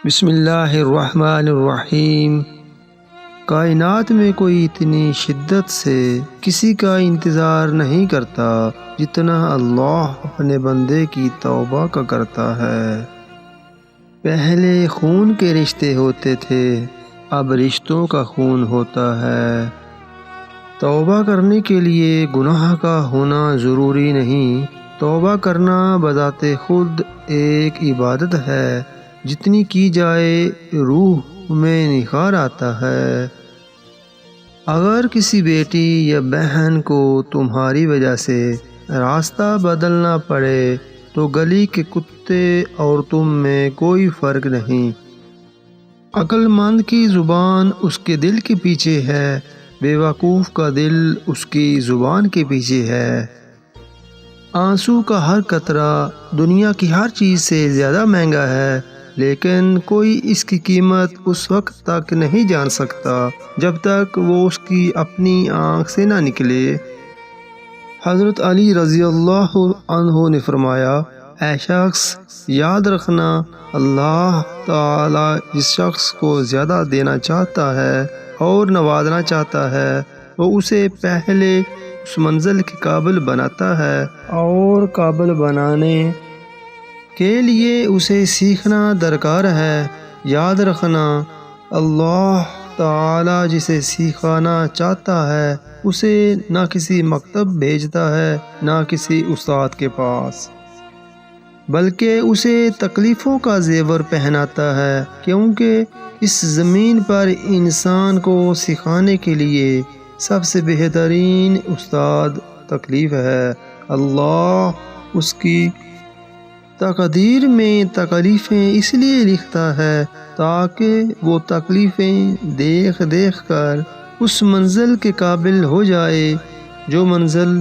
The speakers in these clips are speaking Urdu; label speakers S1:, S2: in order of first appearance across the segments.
S1: بسم اللہ الرحمن الرحیم۔ کائنات میں کوئی اتنی شدت سے کسی کا انتظار نہیں کرتا جتنا اللہ اپنے بندے کی توبہ کا کرتا ہے۔ پہلے خون کے رشتے ہوتے تھے، اب رشتوں کا خون ہوتا ہے۔ توبہ کرنے کے لیے گناہ کا ہونا ضروری نہیں۔ توبہ کرنا بذات خود ایک عبادت ہے، جتنی کی جائے روح میں نکھار آتا ہے۔ اگر کسی بیٹی یا بہن کو تمہاری وجہ سے راستہ بدلنا پڑے تو گلی کے کتے اور تم میں کوئی فرق نہیں۔ عقل مند کی زبان اس کے دل کے پیچھے ہے، بے وقوف کا دل اس کی زبان کے پیچھے ہے۔ آنسو کا ہر قطرہ دنیا کی ہر چیز سے زیادہ مہنگا ہے، لیکن کوئی اس کی قیمت اس وقت تک نہیں جان سکتا جب تک وہ اس کی اپنی آنکھ سے نہ نکلے۔ حضرت علی رضی اللہ عنہ نے فرمایا، اے شخص یاد رکھنا، اللہ تعالی جس شخص کو زیادہ دینا چاہتا ہے اور نوازنا چاہتا ہے وہ اسے پہلے اس منزل کے قابل بناتا ہے، اور قابل بنانے کے لیے اسے سیکھنا درکار ہے۔ یاد رکھنا، اللہ تعالی جسے سکھانا چاہتا ہے اسے نہ کسی مکتب بھیجتا ہے نہ کسی استاد کے پاس، بلکہ اسے تکلیفوں کا زیور پہناتا ہے، کیونکہ اس زمین پر انسان کو سکھانے کے لیے سب سے بہترین استاد تکلیف ہے۔ اللہ اس کی تقدیر میں تکلیفیں اس لیے لکھتا ہے تاکہ وہ تکلیفیں دیکھ دیکھ کر اس منزل کے قابل ہو جائے جو منزل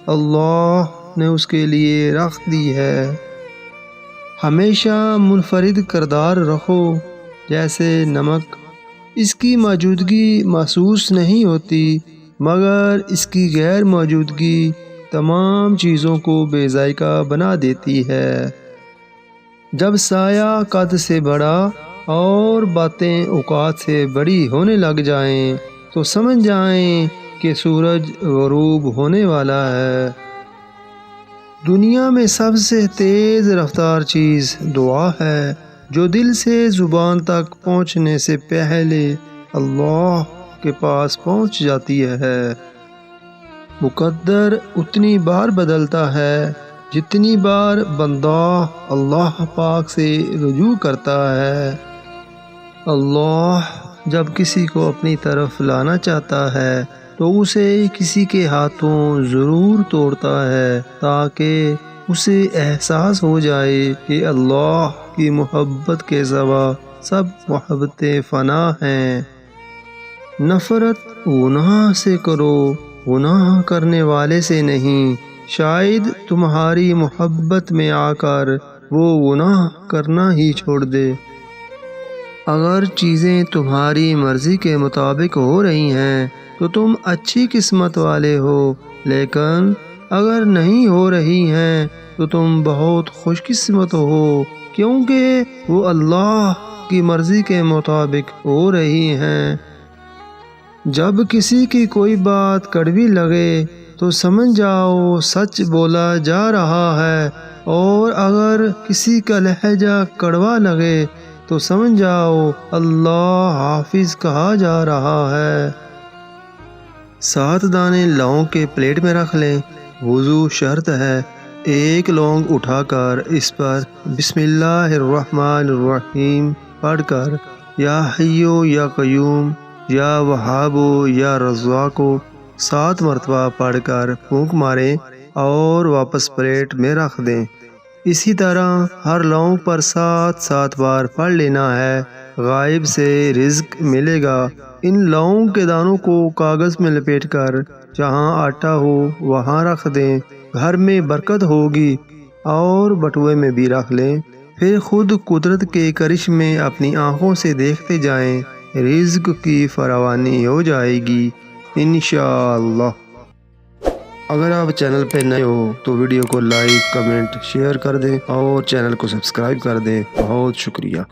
S1: اللہ نے اس کے لیے رکھ دی ہے۔ ہمیشہ منفرد کردار رکھو، جیسے نمک، اس کی موجودگی محسوس نہیں ہوتی مگر اس کی غیر موجودگی تمام چیزوں کو بے ذائقہ بنا دیتی ہے۔ جب سایہ قد سے بڑا اور باتیں اوقات سے بڑی ہونے لگ جائیں تو سمجھ جائیں کہ سورج غروب ہونے والا ہے۔ دنیا میں سب سے تیز رفتار چیز دعا ہے، جو دل سے زبان تک پہنچنے سے پہلے اللہ کے پاس پہنچ جاتی ہے۔ مقدر اتنی بار بدلتا ہے جتنی بار بندہ اللہ پاک سے رجوع کرتا ہے۔ اللہ جب کسی کو اپنی طرف لانا چاہتا ہے تو اسے کسی کے ہاتھوں ضرور توڑتا ہے تاکہ اسے احساس ہو جائے کہ اللہ کی محبت کے سوا سب محبتیں فنا ہیں۔ نفرت گناہ سے کرو، گناہ کرنے والے سے نہیں، شاید تمہاری محبت میں آ کر وہ گناہ کرنا ہی چھوڑ دے۔ اگر چیزیں تمہاری مرضی کے مطابق ہو رہی ہیں تو تم اچھی قسمت والے ہو، لیکن اگر نہیں ہو رہی ہیں تو تم بہت خوش قسمت ہو، کیونکہ وہ اللہ کی مرضی کے مطابق ہو رہی ہیں۔ جب کسی کی کوئی بات کڑوی لگے تو سمجھ جاؤ سچ بولا جا رہا ہے، اور اگر کسی کا لہجہ کڑوا لگے تو سمجھ جاؤ اللہ حافظ کہا جا رہا ہے۔ 7 دانے لونگ کے پلیٹ میں رکھ لیں۔ وضو شرط ہے۔ ایک لونگ اٹھا کر اس پر بسم اللہ الرحمن الرحیم پڑھ کر یا حیو یا قیوم یا وہابو یا رزاقو 7 مرتبہ پڑھ کر پھونک ماریں اور واپس پلیٹ میں رکھ دیں۔ اسی طرح ہر لونگ پر 7 بار پڑھ لینا ہے، غائب سے رزق ملے گا۔ ان لونگ کے دانوں کو کاغذ میں لپیٹ کر جہاں آٹا ہو وہاں رکھ دیں، گھر میں برکت ہوگی، اور بٹوے میں بھی رکھ لیں۔ پھر خود قدرت کے کرشمے اپنی آنکھوں سے دیکھتے جائیں، رزق کی فراوانی ہو جائے گی انشاءاللہ۔ اگر آپ چینل پہ نئے ہو تو ویڈیو کو لائک، کمنٹ، شیئر کر دیں اور چینل کو سبسکرائب کر دیں۔ بہت شکریہ۔